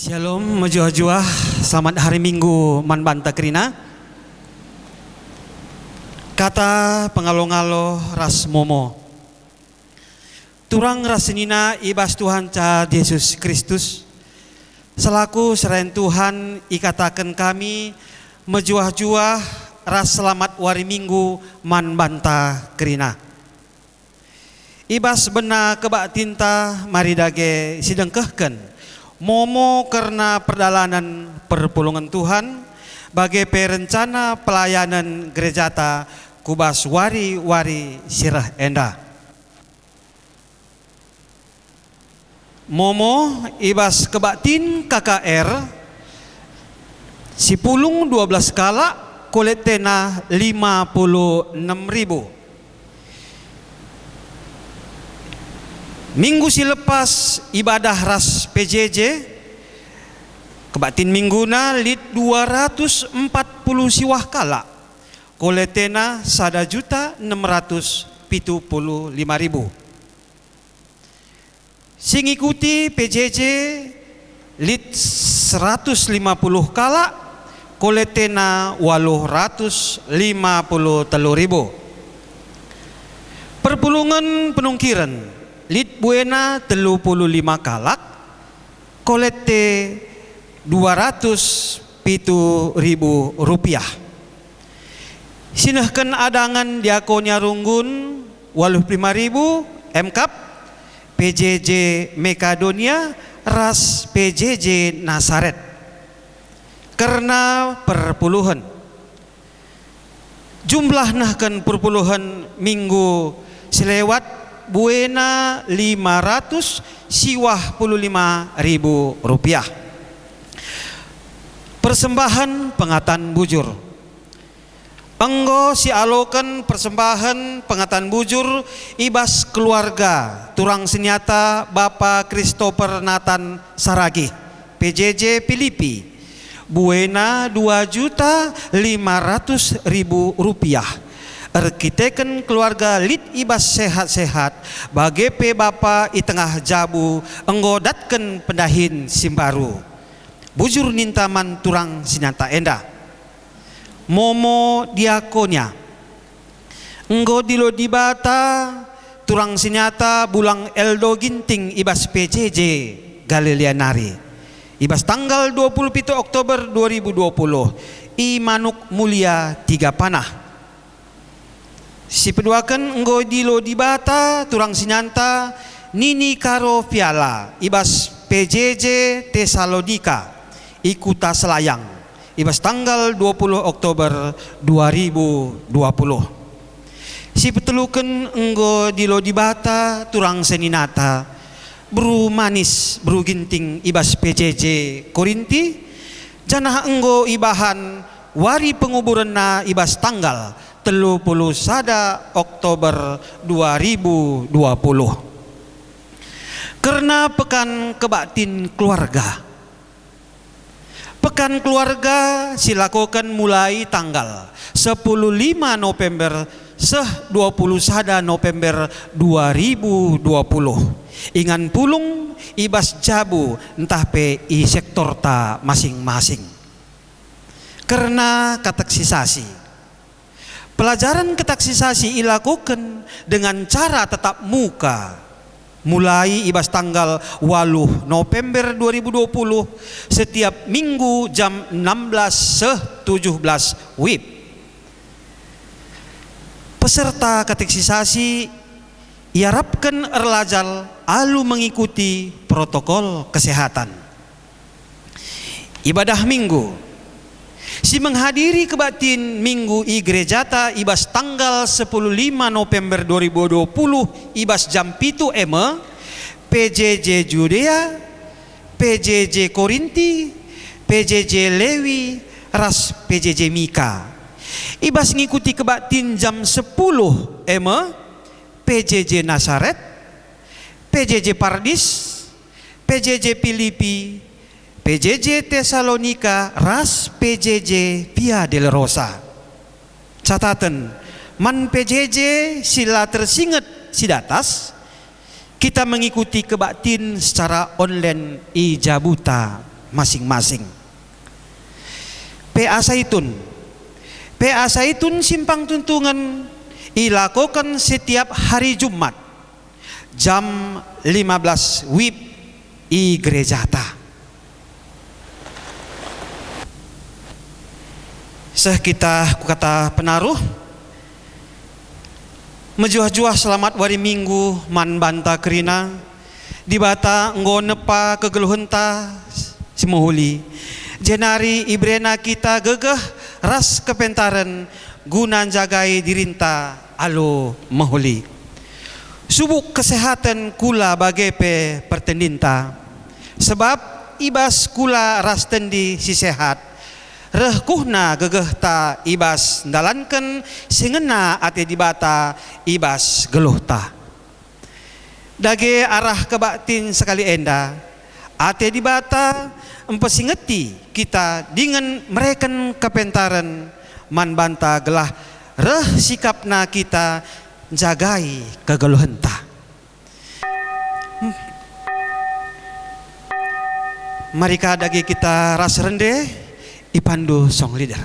Shalom, majuah-juah, selamat hari Minggu man banta kerina. Kata pengalo-ngalo ras momo. Turang rasinina ibas Tuhan ca Yesus Kristus. Selaku serain Tuhan ikatakan kami majuah-juah ras selamat hari Minggu man banta kerina. Ibas bena kebak tinta mari dage sidengkehken momo karena perdalanan perpulungan Tuhan bagai perencana pelayanan gerejata kubas wari-wari sirah enda. Momo ibas kebatin KKR sipulung 12 kala koletena 56.000. Minggu silepas ibadah ras PJJ kebatin mingguna lit 240 siwah kala koletena 1.675.000. Sing ikuti PJJ lit 150 kala koletena 853.000. Perpulungan penungkiran lit buena 35 kalak kolete 207.000 rupiah. Sinahkan adangan diakonia runggun 85.000 MKAP PJJ Mekadonia ras PJJ Nasaret karena perpuluhan jumlah nahkan perpuluhan minggu selewat buena 555.000 rupiah. Persembahan pengatan bujur. Enggo si alokan persembahan pengatan bujur ibas keluarga turang senyata Bapak Christopher Nathan Saragi PJJ Filipi buena 2.500.000 rupiah. Arkiteken keluarga lit ibas sehat-sehat bagi pe bapa i tengah jabu enggodatken pendahin simbaru bujur nintaman turang sinyata enda. Momo diakonya enggo dilo dibata turang sinyata bulang eldo ginting ibas PJJ Galileanari ibas tanggal 27 Oktober 2020 i manuk mulia 3 panah. Si peduakan enggo dilo dibata turang sinyanta Nini Karo Piala ibas PJJ Tesalonika ikuta selayang ibas tanggal 20 Oktober 2020. Si petelukan enggo dilo dibata turang seninata Bru Manis Bru Ginting ibas PJJ Korinti janah enggo ibahan wari penguburan na ibas tanggal 31 Oktober 2020 karena pekan kebaktin keluarga. Pekan keluarga silakukan mulai tanggal 15 November 21 November 2020 ingan pulung ibas jabu entah pe i sektor ta masing-masing karena kateksisasi. Pelajaran ketaksisasi dilakukan dengan cara tetap muka mulai ibas tanggal 8 November 2020 setiap minggu jam 16:17 WIB. Peserta kateksisasi diharapkan erlajal alu mengikuti protokol kesehatan. Ibadah minggu si menghadiri kebatin minggu i gerejata ibas tanggal 15 November 2020 ibas jam 7 PJJ Judea, PJJ Korinti, PJJ Lewi, ras PJJ Mika. Ibas ngikuti kebatin jam 10 PJJ Nasaret, PJJ Pardis, PJJ Filipi, PJJ Tesalonika ras PJJ Via del Rosa. Catatan man PJJ sila tersinget sidatas kita mengikuti kebaktin secara online i Jabuta masing-masing. PA Zaitun simpang tuntungan dilakukan setiap hari Jumat jam 15 WIB di gereja ta. Kita kata penaruh mejuah-juah selamat wari minggu man banta kerina di bata nggo nepa kegeluhan ta semuhuli jenari ibrena kita gegeh ras kepentaran guna jagai dirinta alo mahuli subuk kesehatan kula bage pe pertendinta sebab ibas kula ras tendi si sehat rehkuhna gegeh ta ibas ndalanken singena ate dibata ibas geluh ta dage arah kebaktin sekali enda ate dibata empesingeti kita dengan mereken kepentaran man banta gelah reh sikapna kita jagai kegeluhan ta. Mari dage kita ras rende ipandu song leader.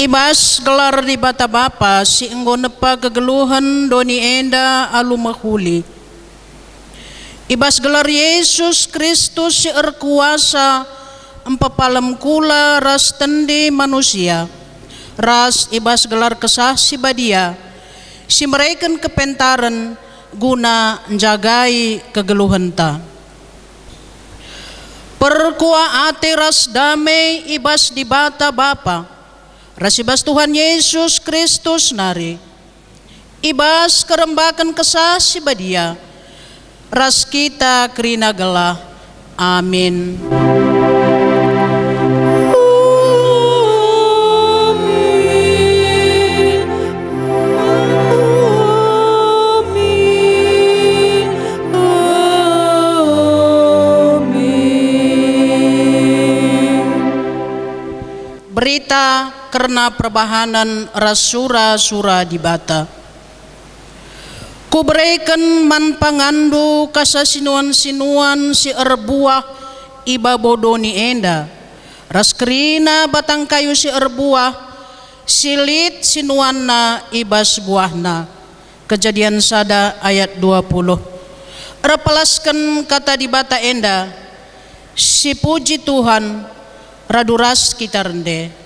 Ibas gelar di bata bapa si enggo nepa kegeluhan doni enda alu mahuli. Ibas gelar Yesus Kristus si erkuasa empapalem kula ras tendi manusia. Ras ibas gelar kesah si badia si mereken kepentaran guna jagai kegeluhan ta. Perkua ate ras damai ibas di bata bapa. Rasibas Tuhan Yesus Kristus nari ibas kerembakan kesah si badia ras kita kerina gelah amin. Berita karena perbahanan rasura-sura di bata. Kuberikan man pangandu kasasinuan-sinuan si erbuah iba bodoni enda. Raskerina batang kayu si erbuah silit sinuanna ibas buahna. Kejadian sada ayat 20. Repalaskan kata di bata enda si puji Tuhan raduras kita rende.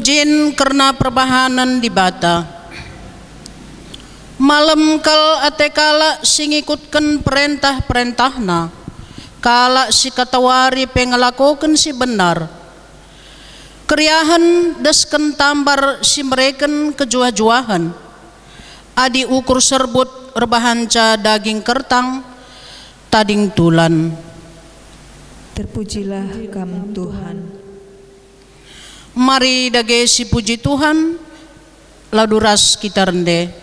Pujin karena perbahanan di bata. Malam kal ate kala singikutkan perintah-perintahna, kala si katawari pengalakokan si benar. Keriahan desken tambar si mereken kejuah-juahan. Adi ukur serbut rebahanca daging kertang, tading tulan. Terpujilah Kamu Tuhan. Mari dage si puji Tuhan, laduras kita rende.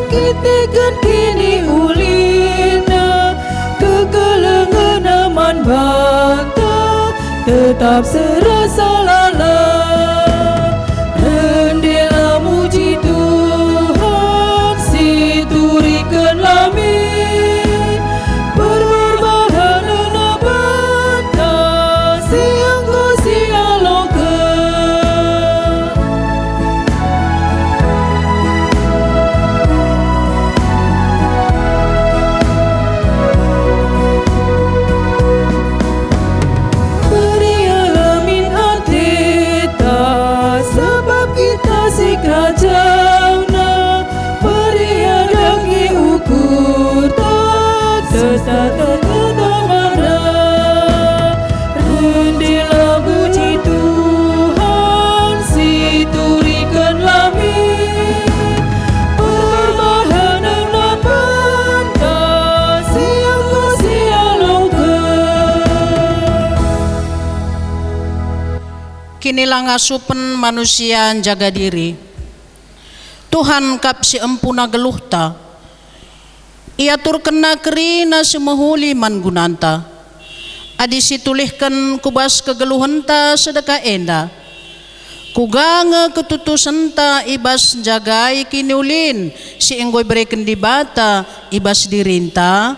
Kitakan kini ulina kegelengan aman bata tetap serasa lala. Rendilah muji Tuhan siturikan lamin berbahanan abada siang ko sialokan. Kerajana beriadagi ukur tak sesat mana. Rendilah puji Tuhan siturikan lamin perbahanan abada siang ko sialokan. Kinilah ngasupen manusia jaga diri. Tuhan kap si empuna geluhta, ia tur kena kerina semahuli man gunanta. Adi situlihkan kubas kegeluhanta sedekah enda. Kuganga ketutusanta ibas jagai kiniulin si enggoy bereken di bata ibas dirinta.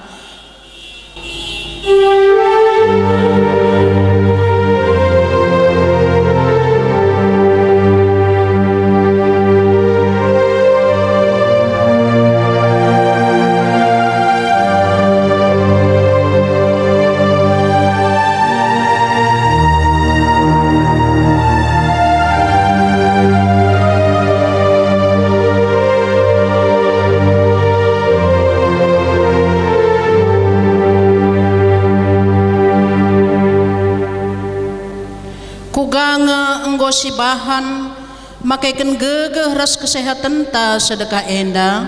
Kuganga enggo si bahan makaikan gegeh ras kesehatan ta sedekah enda.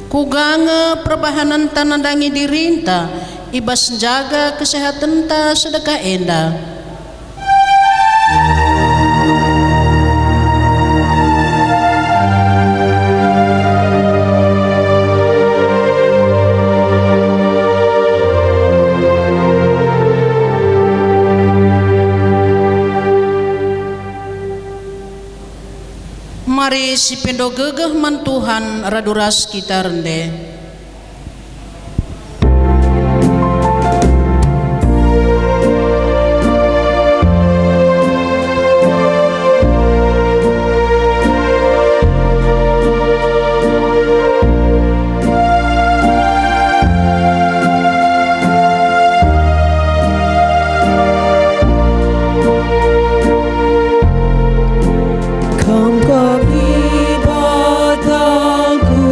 Kuganga perbahanan tanandangi dirinta ibas jaga kesehatan ta sedekah enda. Mari si pendo gegeh man Tuhan raduras kita rende. Kam kami bataku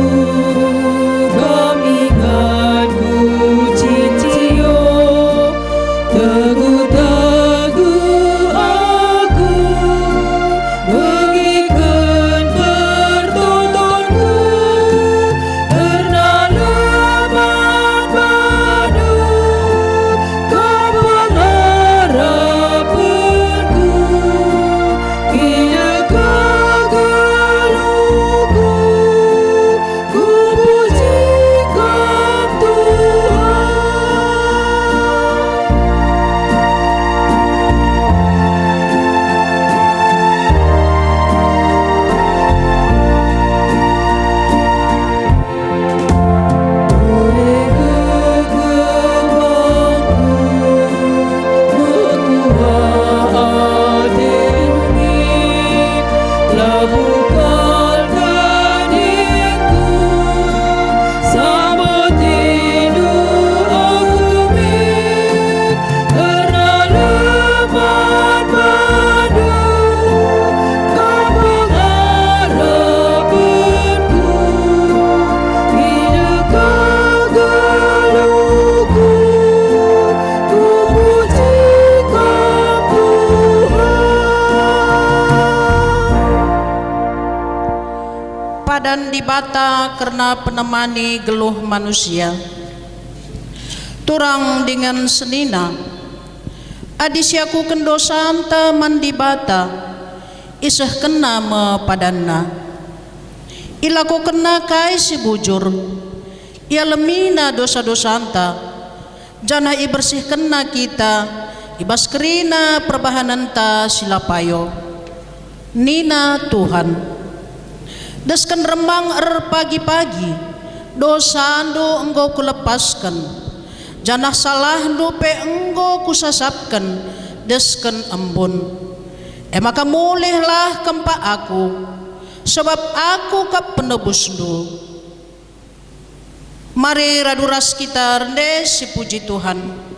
di bata karena penemani geluh manusia. Turang dengan senina adisyaku kendo santa mandi bata isah kena me padanna ilaku kena kai si bujur ia lemina dosa-dosa anta jana i bersih kena kita ibas kerina perbahananta silapayo nina Tuhan deskan rembang pagi-pagi dosa ando engkau kulepaskan janah salah dupe engkau kusasapkan deskan embun maka mulihlah kempa aku sebab aku kap penebus du mari raduras kita rende si puji Tuhan.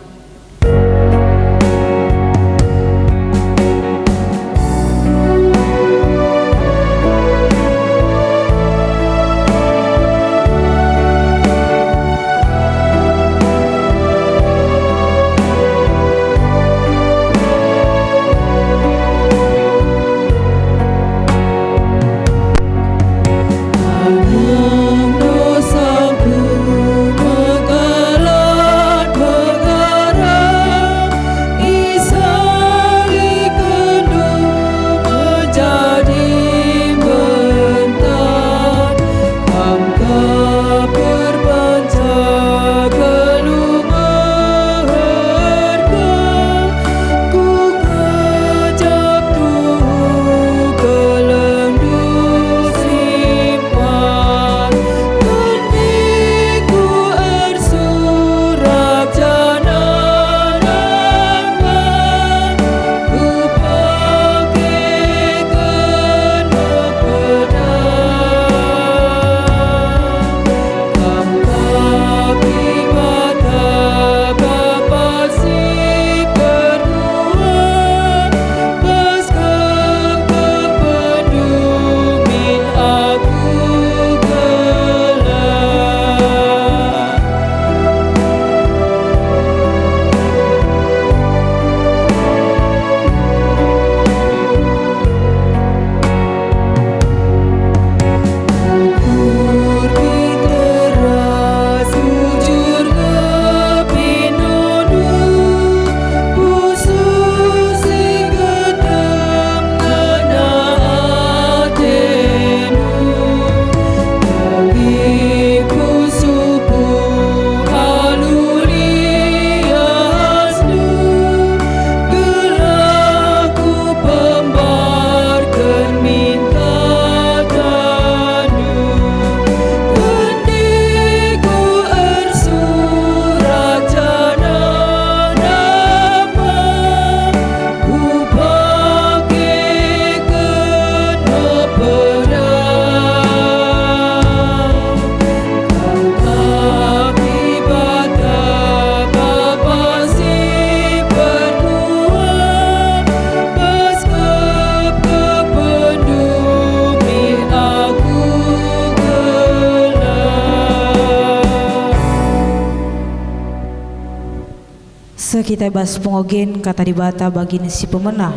Kita bahas pengogen kata dibata bagi si pemenah.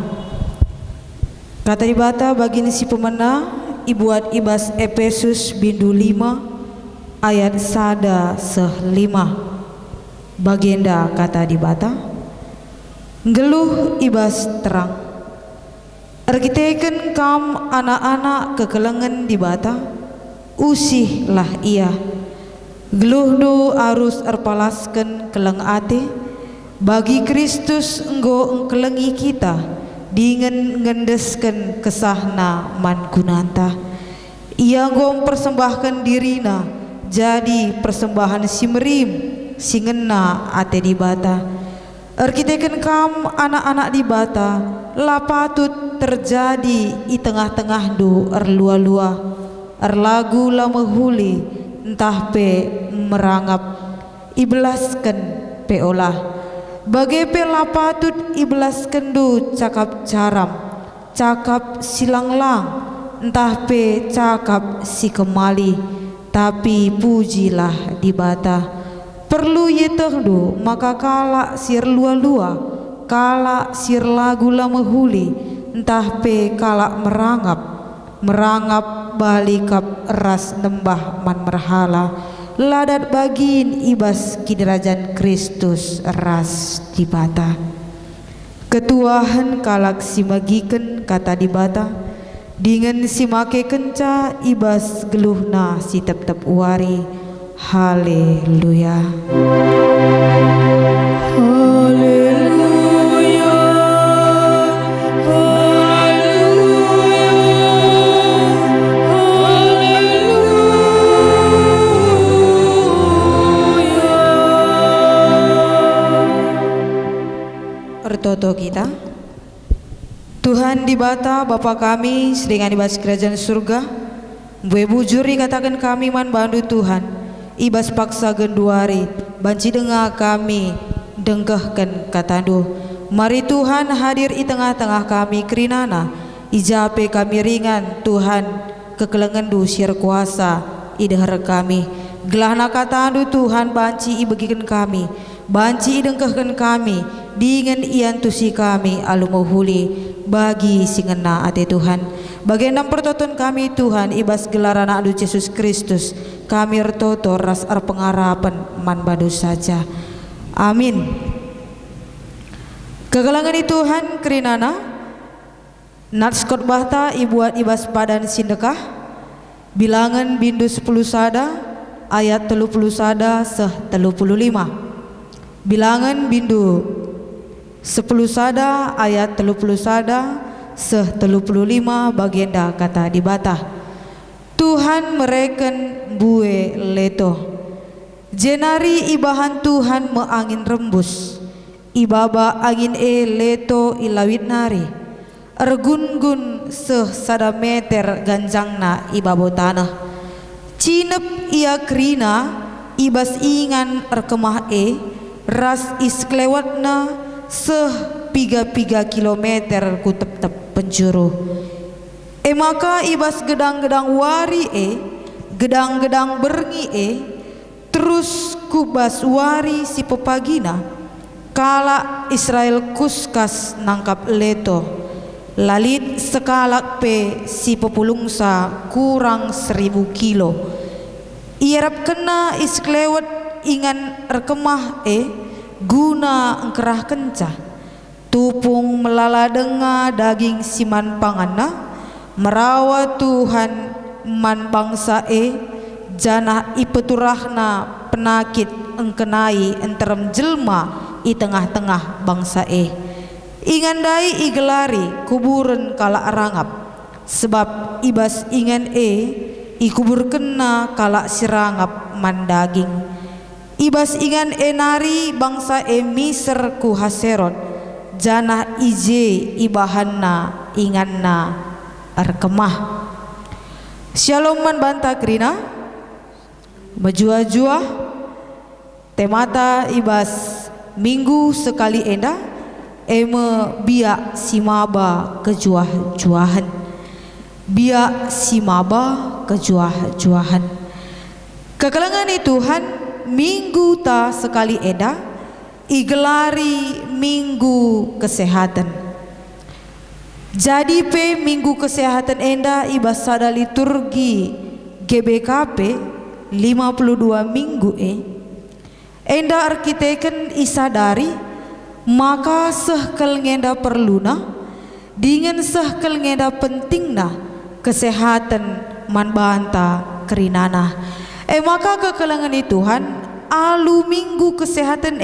Kata dibata bagi si pemenah ibuat ibas Efesus bindu 5 ayat sada sehlima. Bagenda kata dibata geluh ibas terang. Arkiteken kam anak-anak kekelengan dibata usihlah ia. Geluh do arus erpalaskan keleng ate bagi Kristus enggo engkelengi kita dengan ngendesken kesahna mangunanta ia enggo persembahkan dirina jadi persembahan simrim singena ate dibata arkiteken kam anak-anak dibata lapatut terjadi di tengah-tengah do erlua-lua erlagu lamehuli entah pe merangap iblasken pe olah bagai pelapatut iblas kendu cakap caram cakap silanglang entah pe cakap si kemali tapi pujilah dibata perlu ye tehdu maka kala sir lua-lua kala sir lagu lamehuli entah pe kala merangap balikap ras nembah man merhala ladat bagin ibas kiderajan Kristus ras dibata. Ketuahan kalak simagiken kata dibata dengan simake kenca ibas geluhna si tep-tep wari. Haleluya. Haleluya, haleluya. Ertoto kita. Tuhan dibata Bapa kami sedingan ibas kerajaan surga. Bue bujuri katakan kami man bandu Tuhan. Ibas paksa genduari banci dengar kami dengkehkan katandu. Mari Tuhan hadir di tengah-tengah kami kerinana. Ijape kami ringan Tuhan kekelengan du siar kuasa idehar kami. Gelahna katandu Tuhan banci ibegikan kami. Banci idengkehkan kami dengan ian tusi kami alumuhuli bagi singena ate Tuhan. Bagian pertoton kami Tuhan ibas gelaran adu Yesus Kristus kami ertoto ras pengarapan man badu saja. Amin. Kegelangan Tuhan kerinana natskot bahta ibuat ibas padan sindekah bilangan bindu 10 sada ayat 30 sada seh 35. Bilangan bindu 10 sada ayat 30 sada seh 35 bagienda kata dibata. Tuhan mereken bue leto jenari ibahan Tuhan meangin rembus ibaba angin leto ilawit nari ergun-gun seh sada meter ganjangna ibabo tanah cinep ia kerina ibas ingan erkemah ras isklewatna seh 3 kilometer ku tep-tep penjuru. Maka ibas gedang-gedang wari gedang-gedang berngi terus kubas wari si pepagina kala Israel kuskas nangkap leto lalit sekalak si pepulungsa kurang 1000 kilo ierap kena isklewat ingan rekemah guna engkerah kenca tupung melala denga daging siman pangana merawat Tuhan man bangsa janah ipeturahna penakit engkenai enterem jelma i tengah-tengah bangsa ingandai igelari kuburan kala arangap sebab ibas ingan ikubur kena kala sirangap man daging ibas ingan nari bangsa miser ku haserot janah ije ibahanna inganna arkemah. Shalom man banta krina majua-jua temata ibas minggu sekali enda biak simaba kejuah-juahan biak simaba kejuah-juahan kekelengan Tuhan minggu ta sekali enda igelari minggu kesehatan. Jadi minggu kesehatan enda ibas sada liturgi GBKP 52 minggu enda arkiteken isadari maka sehkel ngenda perluna dengan sehkel ngenda pentingna kesehatan man banta kerinana maka kekelangan Tuhan alu minggu kesehatan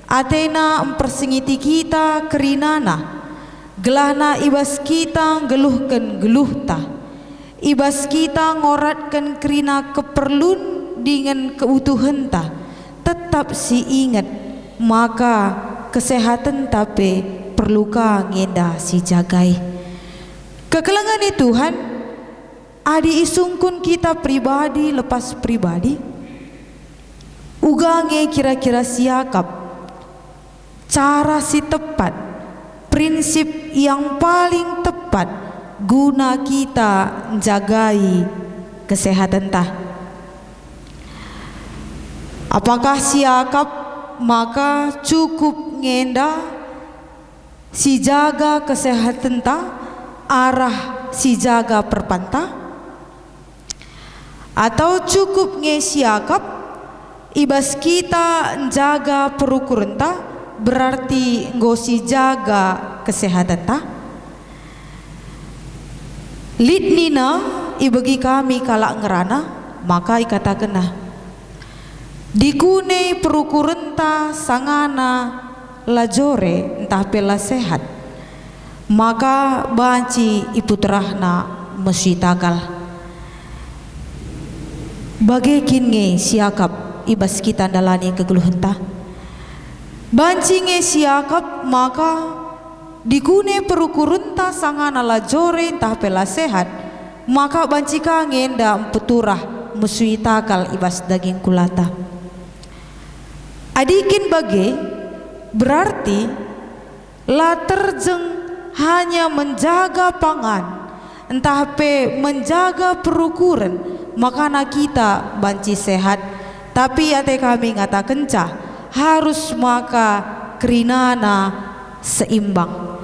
atena mempersingiti kita kerinana gelahna ibas kita geluhkan geluhta ibas kita ngoratkan kerina keperlun dengan keutuhan ta tetap si ingat maka kesehatan tapi perluka ngenda si jagai kekelangan Tuhan adi isungkun kita pribadi lepas pribadi ugange kira-kira siakap cara si tepat prinsip yang paling tepat guna kita jagai kesehatan tah. Apakah siakap maka cukup ngenda si jaga kesehatan tah arah si jaga perpanta atau cukup ngesiakap ibas kita jaga perukuran ta, berarti ngosi jaga kesehatan ta. Litnina ibagi kami kalak ngerana, maka ikatakan nah dikune perukuran ta sangana lajore entah pela sehat, maka banci iputerahna mesitagal bagai kinge siakap ibas kita dalani kegeluhan ta. Banci nge siakap maka dikune perukurunta sangana lajore entah pela sehat, maka banci kangen da peturah mesuitakal ibas daging kulata. Adikin bage berarti la terjeng hanya menjaga pangan entah pe menjaga perukuran, makana kita banci sehat, tapi ate kami ngata kenca harus maka kerinana seimbang.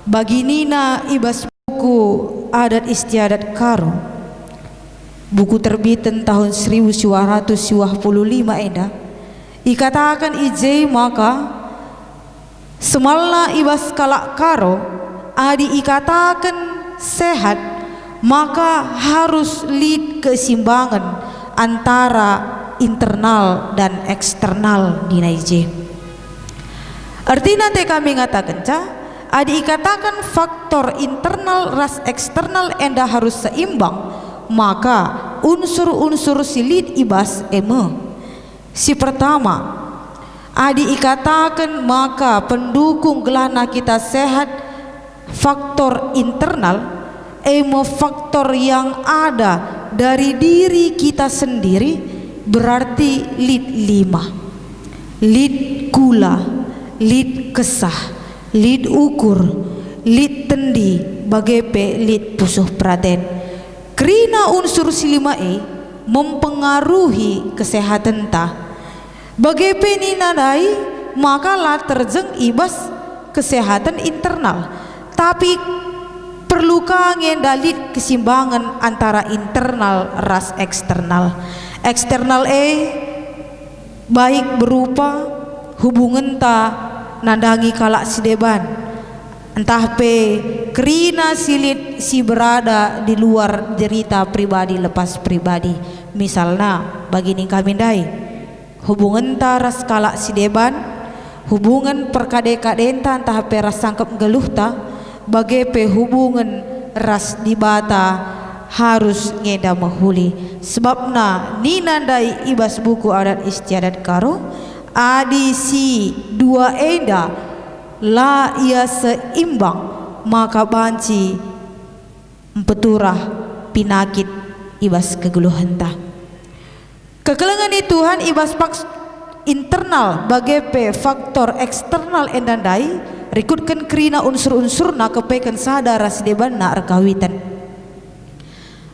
Baginina ibas buku adat istiadat karo, buku terbitan tahun 1925 eda, ikatakan ije maka semalna ibas kalak karo adi ikatakan sehat, maka harus lid keseimbangan antara internal dan eksternal di naije. Artinya te kami ngatakan ca adi ikatakan faktor internal ras eksternal enda harus seimbang, maka unsur-unsur silid ibas eme. Si pertama adi ikatakan maka pendukung gelana kita sehat faktor internal emo faktor yang ada dari diri kita sendiri, berarti lid 5, lid gula, lid kesah, lid ukur, lid tendi, bagepe lid pusuh praden. Kerina unsur silima mempengaruhi kesehatan ta, bagepe ni nadai maka la terjeng ibas kesehatan internal, tapi perlu kangen dalit keseimbangan antara internal ras eksternal. Eksternal baik berupa hubungan ta nandangi kalak sideban, entah pe kerina silit si berada di luar derita pribadi lepas pribadi. Misalnya bagini kami dai hubungan ta ras kalak sideban, hubungan perkade-kadenta entah pe ras sangkep geluh ta, bagai pe hubungan ras dibata harus ngeda mahuli. Sebabna ninandai ibas buku adat istiadat karo adi si dua eda la ia seimbang, maka banci empeturah pinakit ibas kegeluhan ta. Kekelengan di Tuhan ibas paks internal bagai pe faktor eksternal endandai rikutkan kerina unsur-unsur na kepekan sadar rasdeban na arkawitan.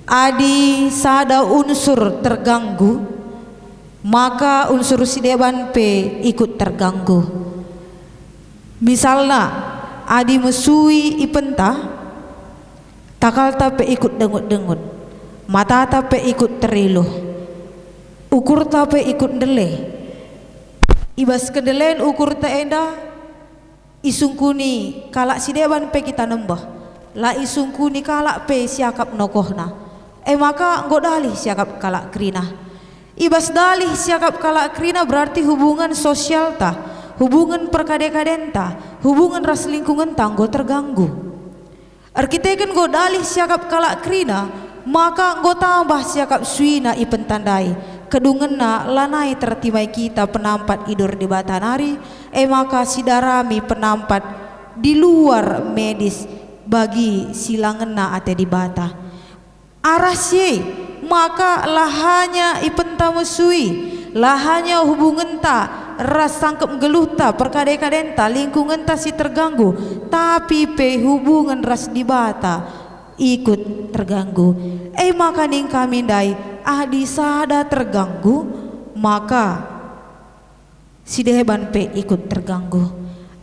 Adi sada unsur terganggu, maka unsur sideban pe ikut terganggu. Misalnya adi mesui ipenta, takal ta pe ikut dengut-dengut, mata ta pe ikut teriluh, ukur ta pe ikut dele. Ibas kedelen ukur ta enda isungkuni kalak sideban pe kita nembah, la isungkuni kalak pe siakap nokohna. Maka godalih siakap kalak krina. Ibas dalih siakap kalak krina berarti hubungan sosial ta, hubungan perkade-kadenta, hubungan ras lingkungan tanggo terganggu. Arkiteken godalih siakap kalak krina, maka go tambah siakap suina ipentandai. Kedungenna lanai tertimai kita penampat idur di batanari, maka sidarami penampat di luar medis bagi silangena ate di bata. Arasye maka lahanya ipenta mesui, lahanya hubungan ta ras sangkep geluh ta perkade-kadenta lingkungan ta si terganggu, tapi pe hubungan ras di bata ikut terganggu. Maka ning kami dai adi sada terganggu, maka si deban pe ikut terganggu.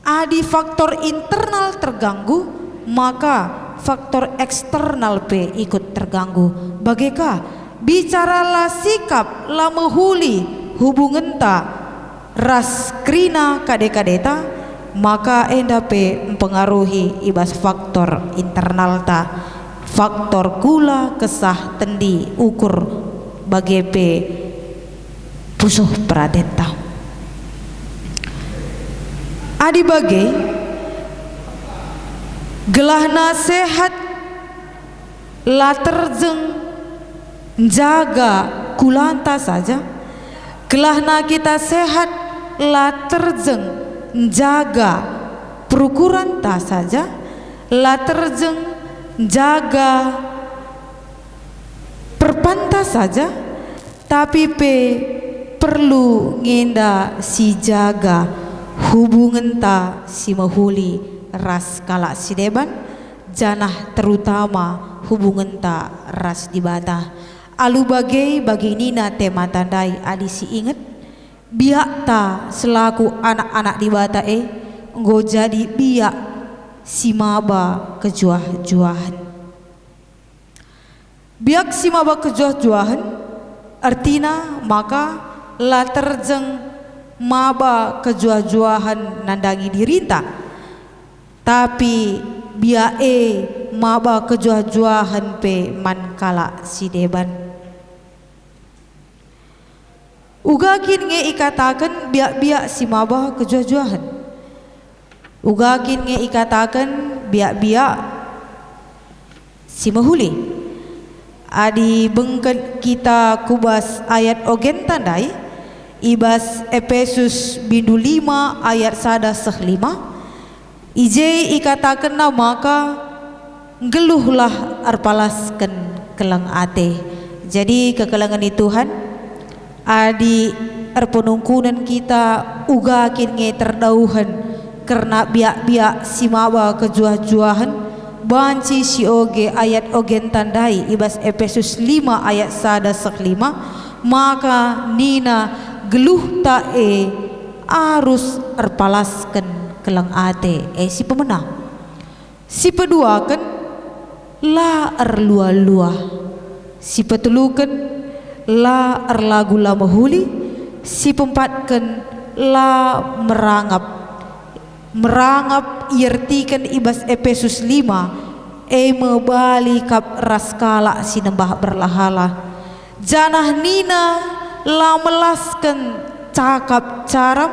Adi faktor internal terganggu, maka faktor eksternal pe ikut terganggu. Bagaikan bicaralah sikap la mehuli hubungan ta ras krina kadeta maka enda pe mempengaruhi ibas faktor internal ta, faktor kula kesah tendi ukur bagi pe pusuh pradeta. Adi bagi gelah nasihat la terjeng jaga kulanta saja, gelahna kita sehat la terjeng jaga perukuran ta saja, la terjeng jaga perpanta saja, tapi pe perlu ngenda si jaga hubungan ta si mahuli ras kala si deban janah terutama hubungan ta ras di bata. Alu bagi nina tema tandai adi si inget biak ta selaku anak-anak di bata nggo jadi biak si maba kejuah-juahan. Biak si maba kejuah-juahan artina maka la terjeng maba kejuah-juahan nandangi dirinta, tapi biak maba kejuah-juahan pe man kala si deban. Ugakin nge ikatakan biak-biak si maba kejuah-juahan, ugakin nge ikatakan biak-biak si mahuli. Adi bengket kita kubas ayat ogen tandai ibas Efesus bindu 5 ayat 1-5 ije ikatakan maka geluhlah arpalaskan kelang ate. Jadi kekelangan Tuhan adi arpenungkunan kita ugakin nge terdauhan karena biak-biak si mawa kejuah-juahan banci si oge ayat ogen tandai ibas Efesus 5 ayat 1-5 maka nina geluh ta arus arpalaskan kelang ate si pemenang si peduakan la arlua-lua si petelukan la arlagu la mahuli si pempatkan la merangap iertikan ibas Efesus 5 mebali kap raskala sinembah berlahala janah nina la melaskan cakap caram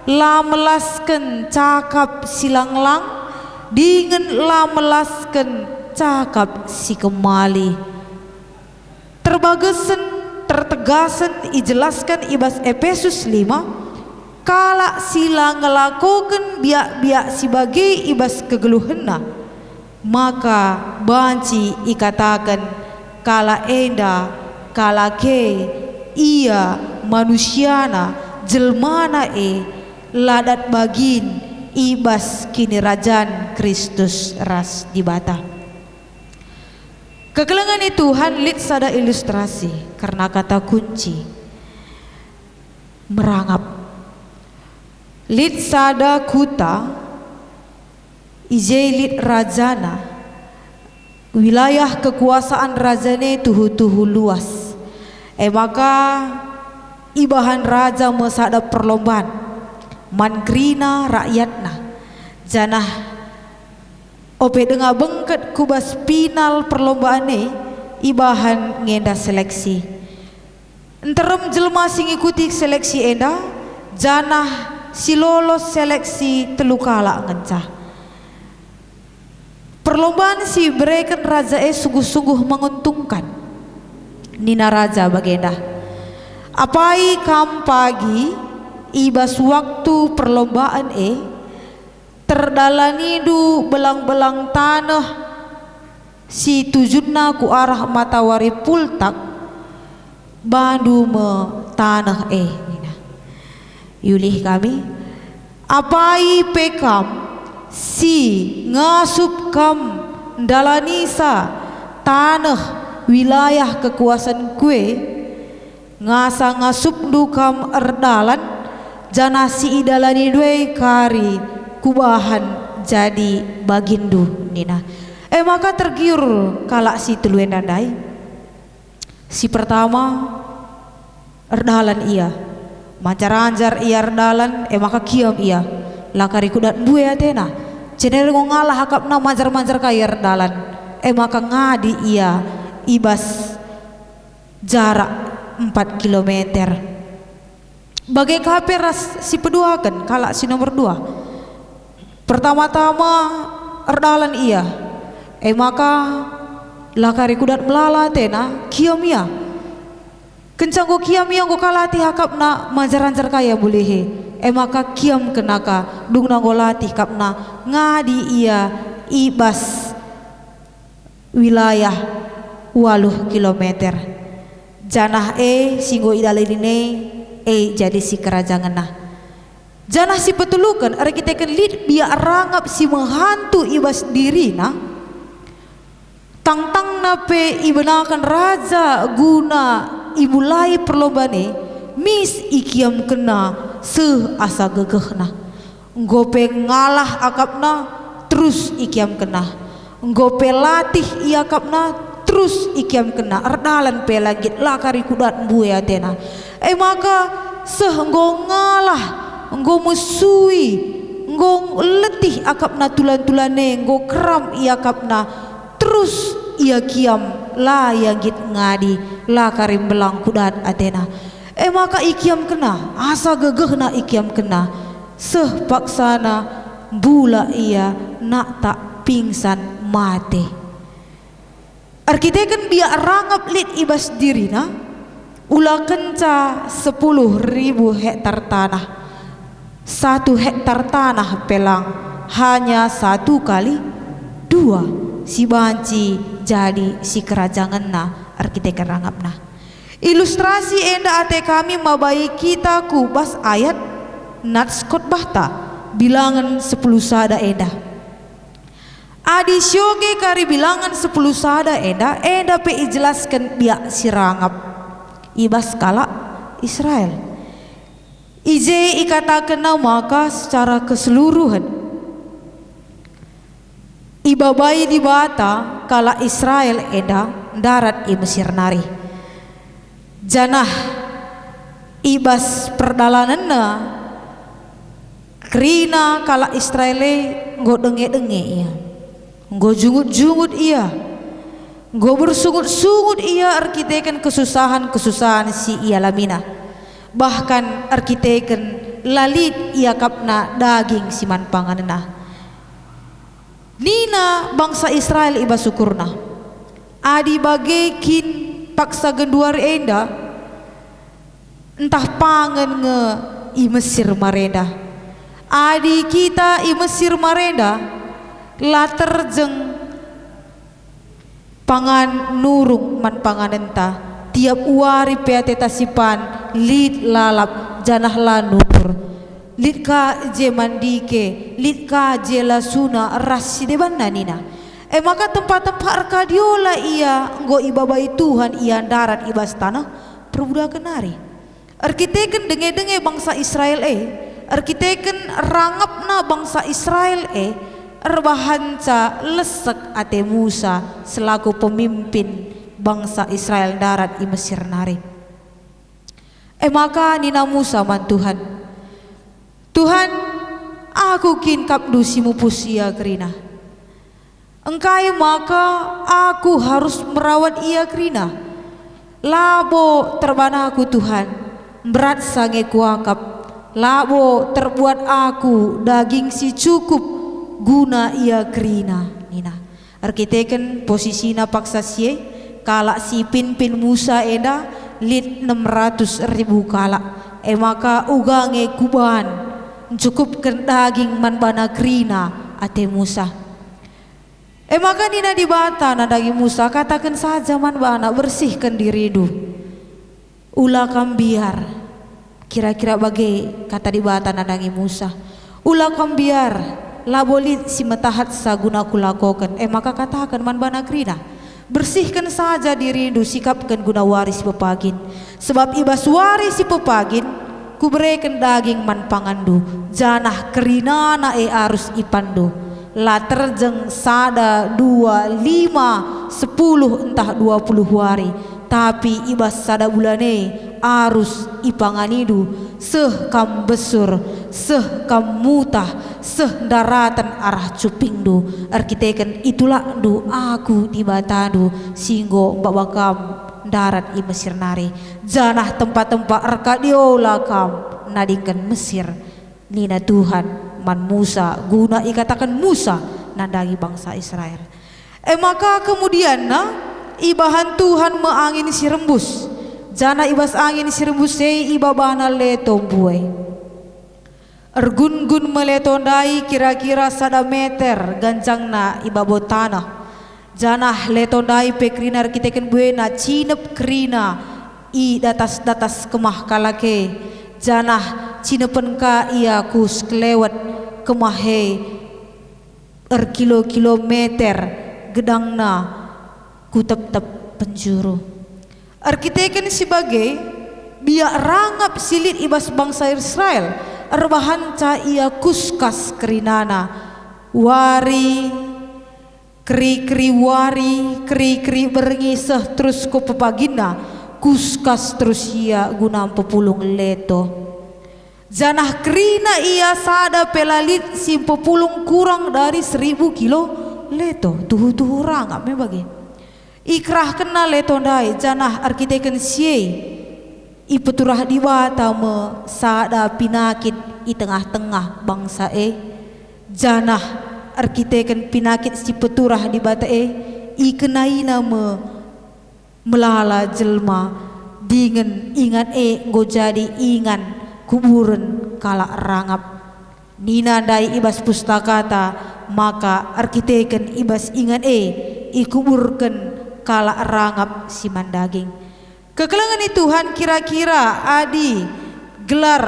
la melaskan cakap silanglang dengan la melaskan cakap si kemali terbagasan tertegasan ijelaskan ibas Efesus 5 kala sila ngelakukan biak-biak sebagai ibas kegeluhenna maka banci ikatakan kala enda kala ke ia manusiana jelmana ladat bagin ibas kini rajan Kristus ras di bata. Kekelangan Tuhan lit sada ilustrasi karena kata kunci merangap lit sada kuta ije rajana wilayah kekuasaan rajane tuhu luas maka ibahan raja mesada perlombaan mangrina rakyatna janah ope denga bengket kubas final perlombaane ibahan ngenda seleksi enterem jelma sing ikuti seleksi enda janah si lolos seleksi telukala ngencah perlombaan si berikan raja sungguh-sungguh menguntungkan nina raja bagenda apai kam pagi ibas waktu perlombaan terdalani du belang-belang tanah si tujunna ku arah matawari pultak bandu me tanah nina yulih kami apai pekam si ngasup kam dalanisa tanah wilayah kekuasaan kue ngasa ngasup dukam erdalan jana si idalani due kari kubahan jadi bagindu nina maka tergiur kalak si tuluendandai Si pertama erdalan ia, mancar-anjar ia erdalan, maka kiam ia, lakari kudat bue atena, cenderung ngalah hakapna mancar-mancar kaya erdalan, maka ngadi ia ibas jarak 4 kilometer. Bagai kaperas si peduakan kalak si nomor 2. Pertama-tama erdalan ia, maka lakari kudat melala tena kiam ia. Kencang go kiam ia go kalati hakapna manjar-anjar kaya bolehe. Maka kiam kenaka dung nanggo latih kapna ngadi ia ibas wilayah 8 kilometer. Janah singgo idalerine jadi si kerajaan nah. Janah si petulukan ari kita kan lid biar rangap si menghantu ibas diri nah. Tang-tang nape ibenakan raja guna imulai perlombane mis ikiam kena asa gegeh nah. Ngope ngalah akapna terus ikiam kena. Ngope latih ia akapna terus ikiam kena. Erdalan pe lagi lakari kudat buaya tena. Maka nggo ngalah, nggo musui, nggo letih akapna tulan-tulane, nggo keram ia akapna terus ia kiam la yagit ngadi la karim belang kudat atena. Maka ikiam kena asa gegehna ikiam kena paksana bula ia nak tak pingsan mate. Arkiteken biar rangap lit ibas dirina ulah kenca 10.000 hektar tanah. 1 hektar tanah pelang hanya 1 kali 2 si banci jadi si kerajaan na arkitek rangap na. Ilustrasi enda ate kami mabai kita kubas ayat natskot bahta bilangan 10 sada enda. Adi syoge kari bilangan 10 sada enda pe ijelaskan biak si rangap ibas kala Israel. Ije ikatakan maka secara keseluruhan ibabai di bata kala Israel darat i Mesir nari. Janah ibas perdalanan na kerina kala Israel nggo denge-denge ia, nggo jungut-jungut ia, nggo bersungut-sungut ia arkiteken kesusahan-kesusahan si ia lamina. Bahkan arkiteken lalit ia kapna daging siman panganna. Nina bangsa Israel iba syukurna. Adi bagekin paksa genduar enda entah pangan nge i Mesir marenda. Adi kita i Mesir marenda la terjeng pangan nurung man pangan enta tiap uari peate tasipan lid lalap janah lanur lid ka je mandike lid ka je lasuna rasi deban nanina. Maka tempat-tempat arkadiola ia nggo ibabai Tuhan ia darat ibas tanah perbudakan nari. Arkiteken denge-denge bangsa Israel arkiteken rangapna bangsa Israel erbahanca lesek ate Musa selaku pemimpin bangsa Israel darat i Mesir nari. Maka nina Musa man Tuhan aku kin kapdu simu pusia kerina engkai maka aku harus merawat ia kerina labo terbana aku Tuhan berat sange kuakap labo terbuat aku daging si cukup guna ia kerina nina. Arkiteken posisina paksa sie kalak si pin Musa eda lit 600.000 kalak. Maka ugange kuban cukupkan daging man bana kerina ate Musa. Maka nina dibata na daging Musa katakan saja man bana bersihkan diri du ulah kambiar kira-kira bagai kata dibata na daging Musa ulah kambiar labolit si metahat saguna kulakokan. Maka katakan man bana kerina bersihkan saja diri du sikapkan guna waris pepagin sebab ibas waris si pepagin kuberikan daging man pangandu janah kerina na arus ipandu la terjeng sada 2, 5, 10 entah 20 hari tapi ibas sada bulane arus ipanganidu seh kam besur seh kam mutah seh daratan arah cupingdu arkiteken itulah du aku di batadu singgo babakam darat i Mesir nari janah tempat-tempat arkadiola kam nadingkan Mesir nina Tuhan man Musa guna ikatakan Musa nandangi bangsa Israel. Maka kemudian ibahan Tuhan meangin si rembus jana ibas angin si rembus ibabana leto buai ergun-gun meletondai kira-kira 1 meter ganjangna ibabo tanah janah letondai pekrinar kiteken buena cinep krina i datas-datas kemah kalake janah cinepen ka ia kus kelewat kemahe kilo-kilometer gedangna ku tep-tep penjuru arkiteken sebagai biak rangap silit ibas bangsa Israel erbahan ca ia kuskas kerinana wari keri-keri wari keri-keri berengisah terus ku pepagina kuskas terus ia guna pepulung leto janah kerina ia sada pelalit si pepulung kurang dari 1000 kilo leto tuh rangap me bagi ikrah kena letondai janah arkiteken siye ipeturah diwata me sada pinakit i tengah-tengah bangsa janah arkiteken pinakit si peturah di bata i kenaina me melala jelma dingen ingan go jadi ingan kuburan kala rangap nina dai ibas pustakata maka arkiteken ibas ingan ikuburkan kala rangap si mandaging kekelangan Tuhan kira-kira adi gelar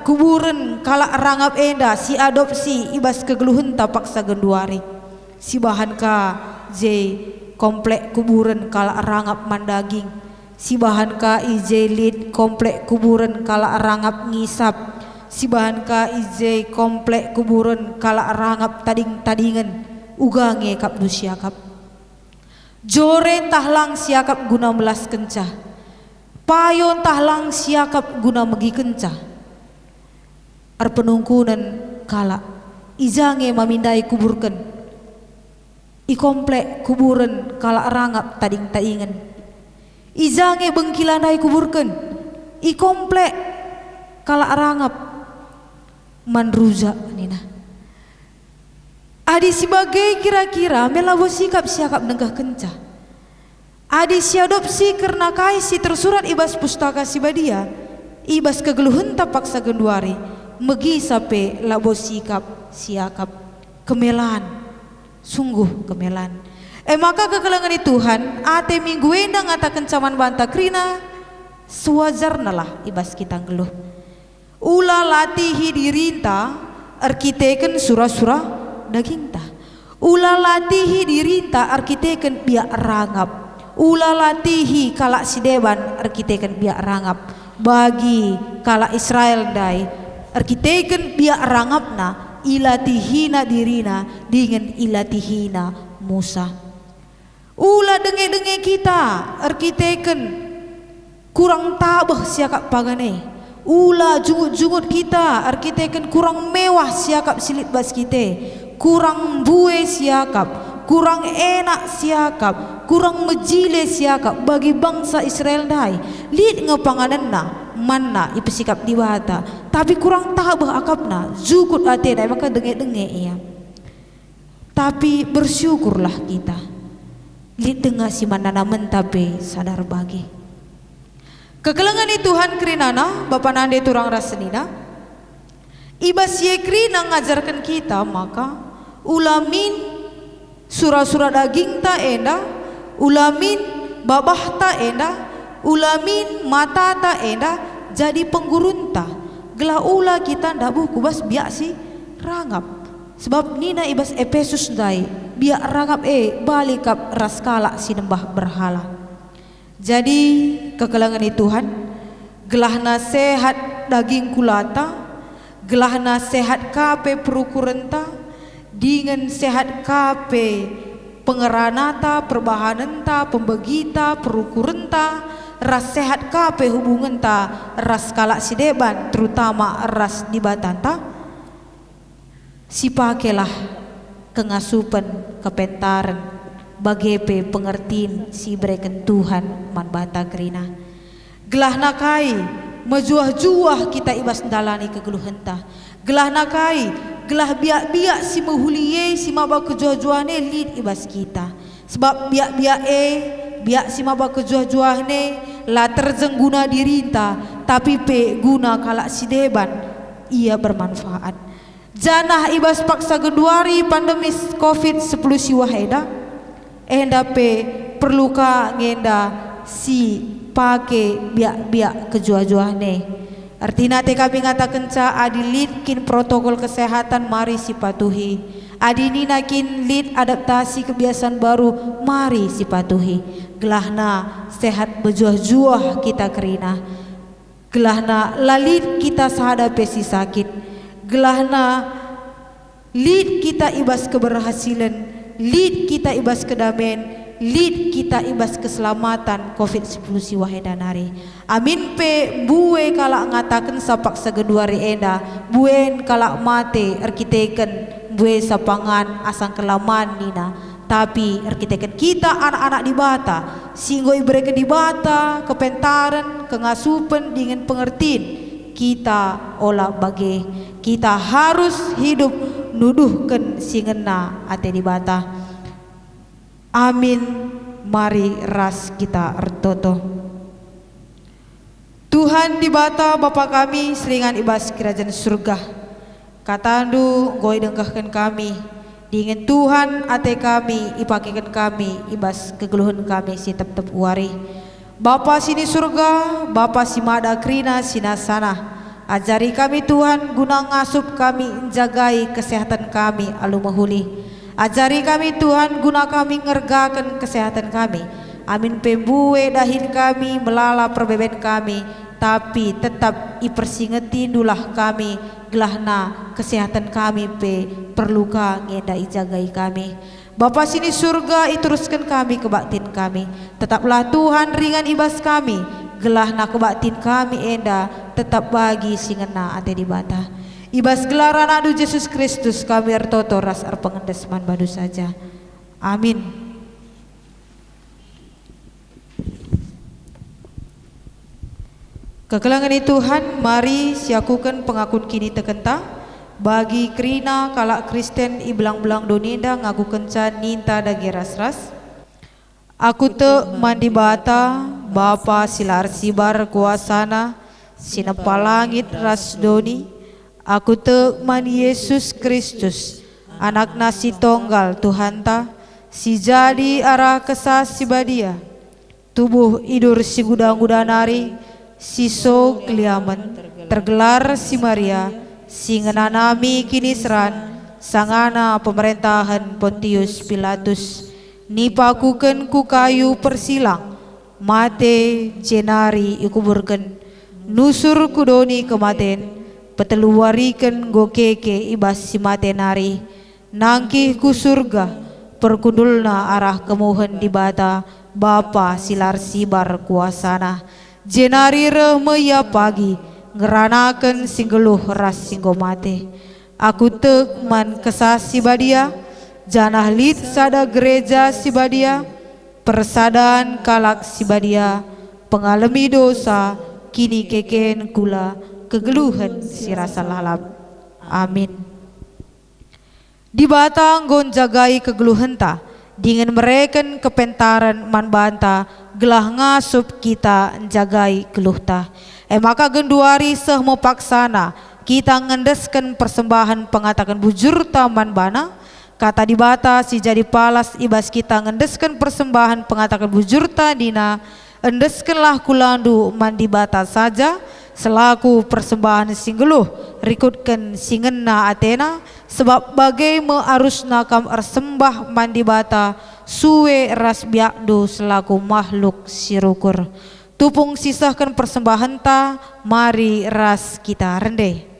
kuburan kala rangap enda si adopsi ibas kegeluhun tapak sagenduari si bahan ka j komplek kuburan kala rangap mandaging si bahan ka ij lid komplek kuburan kala rangap ngisap si bahan ka ij komplek kuburan kala rangap tading-tadingan ugange kap du siakap jore tahlang siakap guna melas kencah payon tahlang siakap guna megi kencah arpenungkunan kala izange mamindai kuburkan i komplek kuburan kala rangap tading-tadingan izange bengkilanai kuburkan i komplek kala rangap manruza nina adi sebagai kira-kira melawo sikap siakap nenggah kencah adi siadopsi karena kaisi tersurat ibas pustaka sibadia ibas kegeluhun tapak sagenduari megi sape labo sikap siakap kemelan sungguh kemelan maka kekelangan Tuhan ate minggu endang ngatakan caman banta krina suwajarna lah ibas kita ngeluh ula latihi dirinta arkiteken surah-surah daging ta ula latihi dirinta arkiteken biak rangap ula latihi kala sideban arkiteken biak rangap bagi kala Israel dai arkiteken biak rangapna ilatihina dirina dengan ilatihina Musa ula denge-denge kita arkiteken kurang tabah siakap pagane ula jungut-jungut kita arkiteken kurang mewah siakap silit bas kita kurang bue siakap kurang enak siakap kurang mejile siakap bagi bangsa Israel dai lid ngepanganenna manna ipesikap diwata tapi kurang tabah akapna zukut ate dai maka denge-denge ia tapi bersyukurlah kita lid tengah si manana mentape sadar bagi kekelangan Tuhan kerinana Bapa nande turang rasenina ibas ye krina ngajarkan kita maka ulamin surah-surah daging ta enda ulamin babah ta enda ulamin mata ta enda jadi penggurunta gelah ula kita ndabu kubas biak si rangap sebab nina ibas Efesus dai biak rangap balikap raskala sinembah berhala jadi kekelangan Tuhan gelahna sehat daging kulata gelahna sehat kape perukurenta dengan sehat kape pengeranata perbahanenta pembegita perukurenta ras sehat kape hubungan ta ras kalak sideban terutama ras di batanta sipakelah kengasupan kepentaran bagepe pengertiin si bereken Tuhan man bata kerina gelah nakai mejuah-juah kita ibas dalani kegeluhenta gelah nakai gelah biak-biak si mehuliye si maba kejuah-juahne lid ibas kita sebab biak si maba kejuah-juahne la terjeng guna dirinta tapi pe guna kalak si deban ia bermanfaat janah ibas paksa geduari pandemi COVID-10 si waheda enda pe perluka ngenda si pake biak kejuah-juahne artinya te kami ngatakan ca adilitkin protokol kesehatan mari si patuhi adini nakin lid adaptasi kebiasaan baru mari si patuhi gelahna sehat bejuah-juah kita kerina gelahna lalit kita sahadapi si sakit gelahna lid kita ibas keberhasilan lid kita ibas kedamaian lid kita ibas keselamatan COVID-10 si wahedan hari amin pe buwe kalak ngatakan sapak segeduari enda buen kalak mate arkiteken buwe sapangan asang kelaman nina tapi arkiteken kita anak-anak di bata singgo ibreken di bata kepentaran kengasupan dengan pengertian kita olah bage kita harus hidup nuduhkan singena ate di bata amin mari ras kita ertoto Tuhan di bata Bapa kami seringan ibas kerajaan surga katandu goy dengkahkan kami dingin Tuhan ate kami ipakikan kami ibas kegeluhan kami si tep-tep wari Bapa sini surga Bapa si mada krina sinasana ajari kami Tuhan guna ngasup kami jagai kesehatan kami alu mahuli ajari kami Tuhan guna kami ngergakan kesehatan kami amin pembuwe dahin kami melala perbeben kami tapi tetap ipersingetin dulah kami gelahna kesehatan kami pe perluka ngeda ijagai kami Bapa sini surga iteruskan kami kebaktin kami tetaplah Tuhan ringan ibas kami gelahna kebaktin kami enda tetap bagi singena ate di bata ibas gelaran adu Yesus Kristus kami ertoto ras pengendesman badu saja amin kekelangan Tuhan mari siakukan pengakun kini tekenta bagi krina kalak Kristen ibelang-belang doninda ngaku kencan ninta dagi ras-ras aku te mandi bata Bapa silar sibar kuasana sinepa langit ras doni aku te man Yesus Kristus anak nasi tonggal Tuhan ta si jadi arah kesah si badia tubuh idur si gudang-gudanari si so keliaman tergelar si Maria si ngenanami kini seran sangana pemerintahan Pontius Pilatus nipakuken ku kayu persilang mate jenari ikuburken nusur kudoni kematen peteluwariken gokeke ibas si mate nari nangkih ku surga perkundulna arah kemuhen di bata Bapa silar sibar kuasana jenari remaya pagi ngeranaken singgeluh ras singgo mate aku tek man kesah si badia janah lid sada gereja si badia persadaan kalak si badia pengalami dosa kini keken kula kegeluhan si rasa lalap amin di batang gon jagai kegeluhan ta dengan mereken kepentaran man banta gelah ngasup kita jagai geluh ta maka genduari seh mau paksana kita ngendeskan persembahan pengatakan bujur taman bana kata di bata si jadi palas ibas kita ngendeskan persembahan pengatakan bujur tadina endeskanlah kulandu mandi bata saja selaku persembahan singgeluh rikutkan singena Athena sebab bagai mearusna kam ersembah mandi bata suwe ras biakdu selaku makhluk sirukur tupung sisahkan persembahan ta mari ras kita rendeh.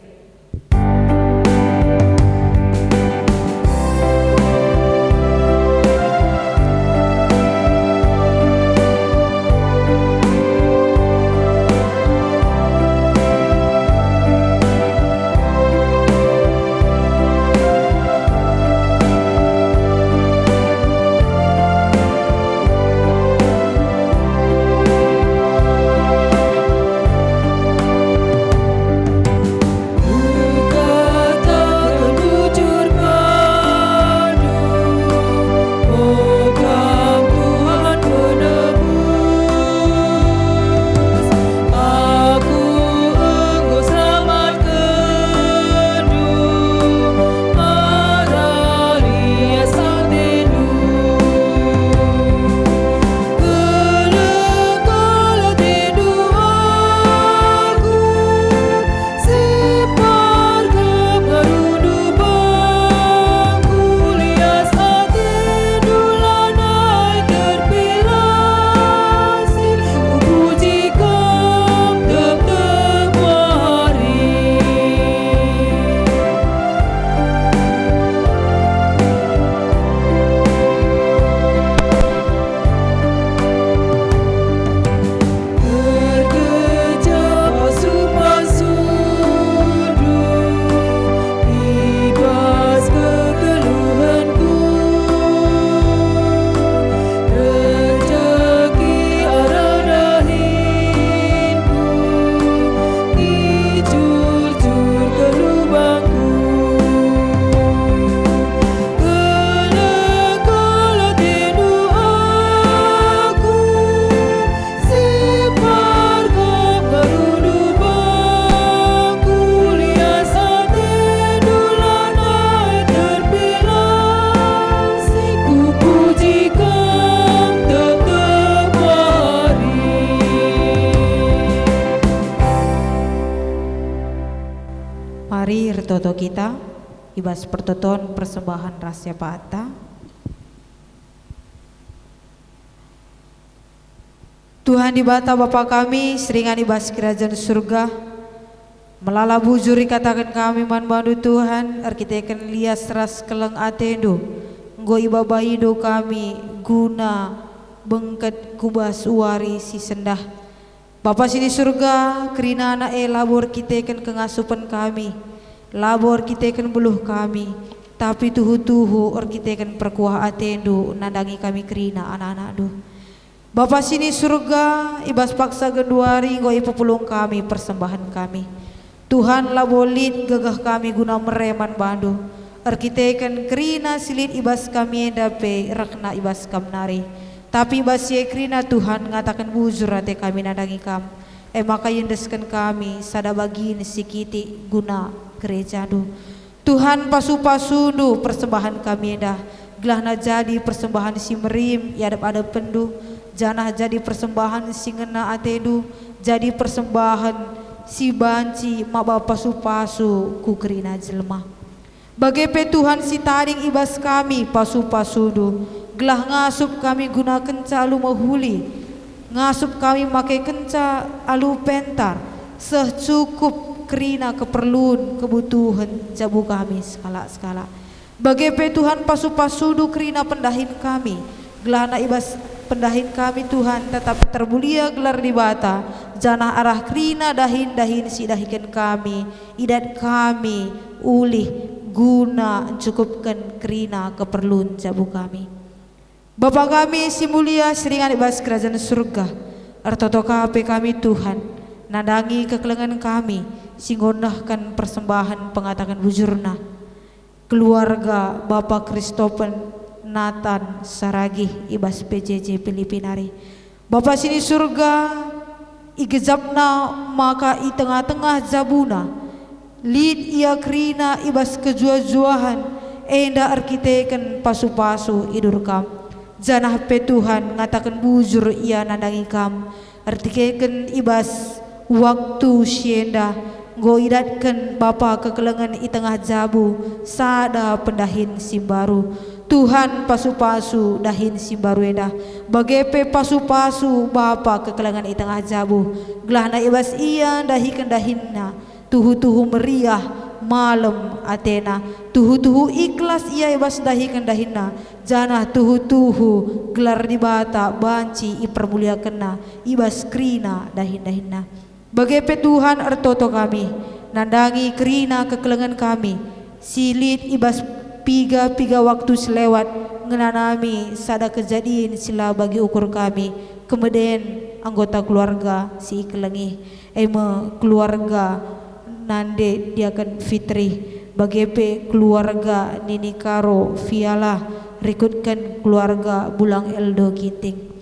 mari retoto kita ibas pertoton persembahan rahasia pata. Tuhan di bata Bapa kami seringan ibas kerajaan surga melala bujuri katakan kami man bandu Tuhan arkiteken lias ras keleng atendo nggo ibabaido kami guna bengket kubas uari si sendah. Bapa sini surga kerina anak labor kiteken kengasupan kami labor kiteken beluh kami tapi tuhu-tuhu or kiteken perkuah atendo nandangi kami kerina anak-anak duh. Bapa sini surga ibas paksa genduari nggo ipepulung kami persembahan kami Tuhan labolit gagah kami guna mereman bandu arkiteken kerina silit ibas kami endape rakna ibas kamnari tapi ibas ye kerina Tuhan ngatakan bujur ate kami nadangi kam maka yendeskan kami sada bagin sikiti guna gereja du Tuhan pasu-pasu du persembahan kami endah gelahna jadi persembahan si merim yadap ada pendu janah jadi persembahan si ngena atedu jadi persembahan si banci maba pasu-pasu ku kerina jelma bagepe Tuhan si taring ibas kami pasu-pasu du gelah ngasup kami guna kenca alu mahuli ngasup kami make kenca alu pentar secukup kerina keperluan kebutuhan jabu kami skala-skala bagepe Tuhan pasu-pasu du kerina pendahin kami gelah na ibas pendahin kami Tuhan tetap termulia gelar di bata janah arah kerina dahin-dahin si dahikan kami idat kami ulih guna cukupkan kerina keperluan jabu kami Bapa kami si mulia seringan ibas kerajaan surga artoto kape kami Tuhan nadangi kekelengan kami singgonahkan persembahan pengatakan bujurna keluarga Bapak Kristopen Nathan Saragih ibas PJJ Filipinari Bapa sini surga igezapna maka i tengah-tengah jabuna lid ia kerina ibas kejua-juahan enda arkiteken pasu-pasu idur kam janah pe Tuhan ngatakan bujur ia nandangi kam artikeken ibas waktu sienda nggo idatkan Bapa kekelengan i tengah jabu sada pendahin simbaru Tuhan pasu-pasu dahin simbaru eda bagepe pasu-pasu Bapa kekelengan i tengah jabu gelahna ibas ia dahikan dahinna tuhu-tuhu meriah malam Athena tuhu-tuhu ikhlas ia ibas dahikan dahinna janah tuhu-tuhu gelar di bata banci ipermulia kena ibas krina dahin-dahinna bagepe Tuhan artoto kami nandangi krina kekelengan kami silit ibas piga waktu selewat ngenanami sada kejadian sila bagi ukur kami kemudian anggota keluarga si kelengi keluarga nande diakan Fitri bagepe keluarga Nini Karo Viala rikutkan keluarga Bulang Eldo Ginting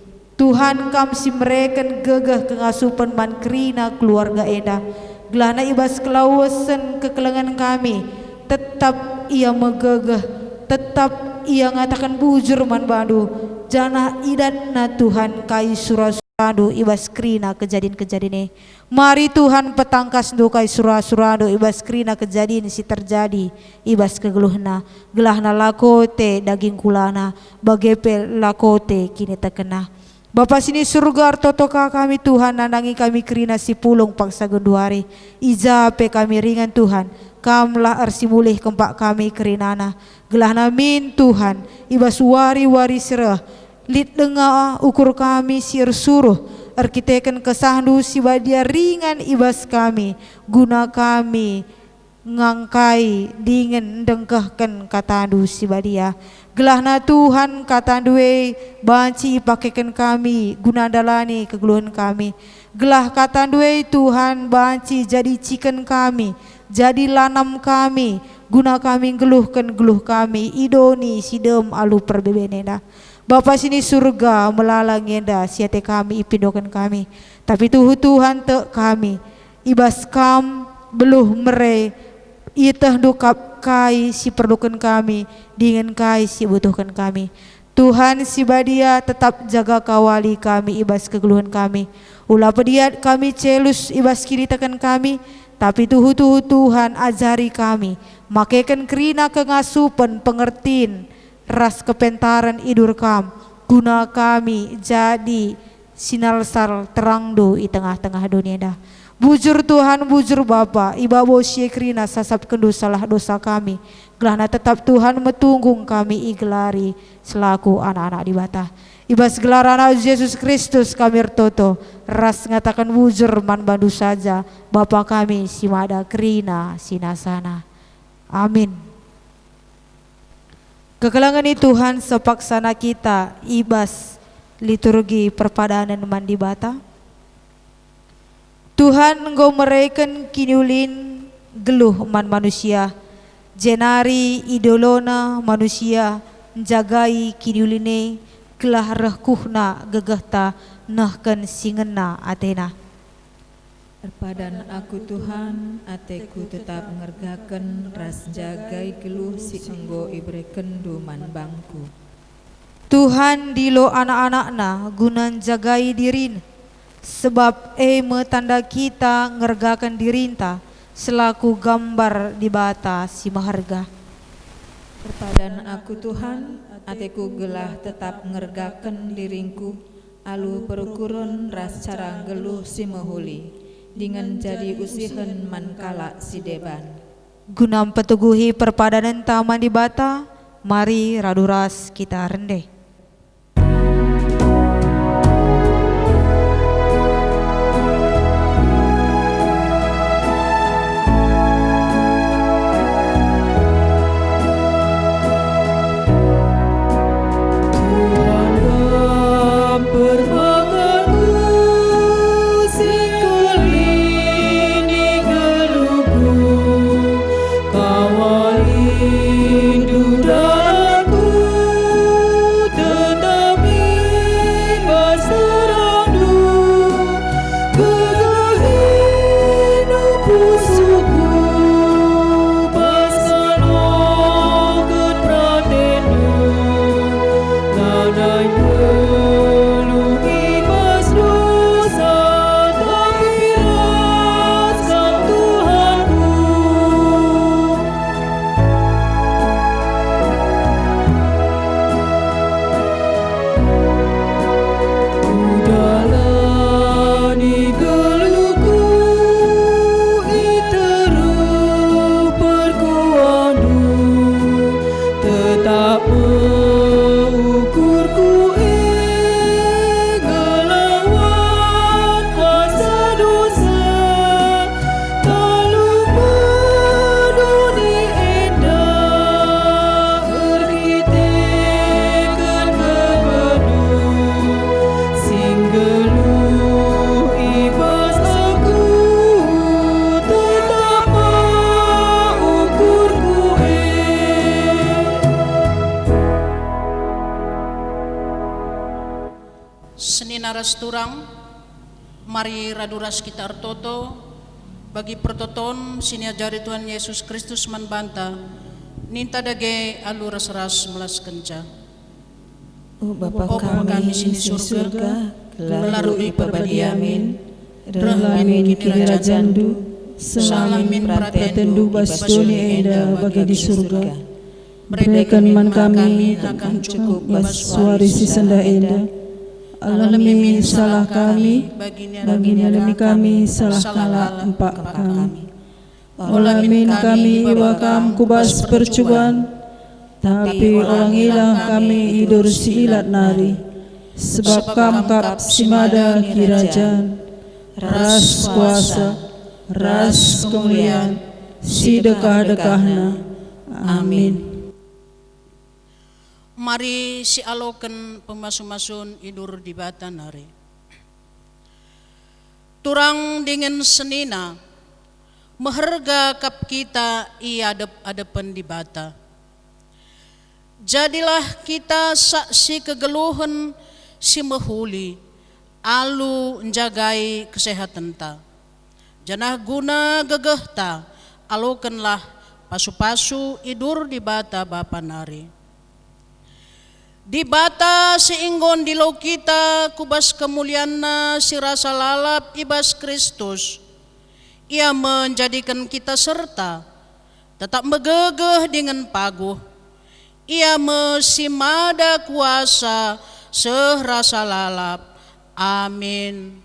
Tuhan kam si mereken gegah kengasupan man kerina keluarga eda gelana ibas kelawasan kekelengan kami tetap ia megegah tetap ia ngatakan bujur man bandu janah idatna Tuhan kai surah-surahdu ibas krina kejadian-kejadian mari Tuhan petangkas du kai surah-surahdu ibas krina kejadian si terjadi ibas kegeluhna gelahna lakote daging kulana bagepe lakote kini terkena Bapa sini surga artotoka kami Tuhan nandangi kami kerina si pulung paksa genduari ijape kami ringan Tuhan kamlah arsimulih kempak kami kerinana gelahna min Tuhan ibas wari-wari serah lit denga ukur kami sir suruh arkiteken kesandu si badia ringan ibas kami guna kami ngangkai dingin dengkahkan katandu si badia gelahna Tuhan katandue banci pakaikan kami guna dalani kegeluhan kami gelah katandue Tuhan banci jadi ciken kami jadi lanam kami guna kami geluhkan geluh kami idoni sidem alu perbebeneda Bapa sini surga melalang enda siate kami ipindokan kami tapi Tuhan te kami ibas kam beluh mere itah dukap kai si perlukan kami dengan kai si butuhkan kami Tuhan si badia tetap jaga kawali kami ibas kegeluhan kami Ulah pediat kami celus ibas kiri tekan kami, tapi tuhu Tuhan ajari kami, makaikan kerina kengasupan pengertiin, ras kepentaran idur kam, guna kami jadi sinalsar terang do i tengah-tengah dunia dah. Bujur Tuhan, bujur Bapa, iba bosie kerina sasap kendu salah dosa kami. Gelana tetap Tuhan metunggung kami igelari selaku anak-anak di bata. Ibas gelar anak Yesus Kristus kami ertoto, ras ngatakan bujur man bandu saja, Bapa kami simada kerina sinasana. Amin. Kekelangan ini Tuhan sepaksana kita ibas liturgi perpadanan mandi bata. Tuhan engkau mereken kiniulin geluh man manusia, jenari idolona manusia jagai kiniuline gelah rehkuhna gegehta nahkan singena Athena. Perpadan aku Tuhan, ateku tetap ngergaken ras jagai geluh si enggo ibreken duman bangku. Tuhan dilo anak-anakna gunan jagai dirin, sebab tanda kita ngergakan dirinta selaku gambar di bata si maharga. Perpadan aku Tuhan, ateku gelah tetap ngergaken diringku, alu perukurun ras cara geluh si mehuli, dengan jadi usihen mankala si deban. Gunam petuguhi perpadanan taman di bata, mari raduras kita rendeh. Seninaras turang, mari raduras kita artoto, bagi pertoton siniajari Tuhan Yesus Kristus manbanta, ninta dage alu ras-ras melas kenca. Bapa kami sini surga, gelarui pabadiamin, relamin kini rajandu, salamin pratendu basdoni enda bagi di surga. Berikan man kami akan cukup bas warisi senda enda. Alami salah kami, bagi alami kami salah kala empak kami. Olamin kami iwa kam kubas percubaan, tapi orang hilang kami idur si ilat nari. Sebab kam kap simada kirajaan, ras kuasa, ras kemuliaan, si dekah-dekahna. Amin. Mari si aloken pemasu-masun idur di bata nari. Turang dengan senina, meherga kap kita adep-adepan di bata. Jadilah kita saksi kegeluhan si mehuli, alu menjagai kesehatan ta. Janah guna gegeh ta, alokenlah pasu-pasu idur di bata bapa nari. Di bata seinggon di lau kita kubas kemuliaan si rasa lalap ibas Kristus. Ia menjadikan kita serta tetap megegeh dengan paguh. Ia mesimada kuasa serasa lalap. Amin.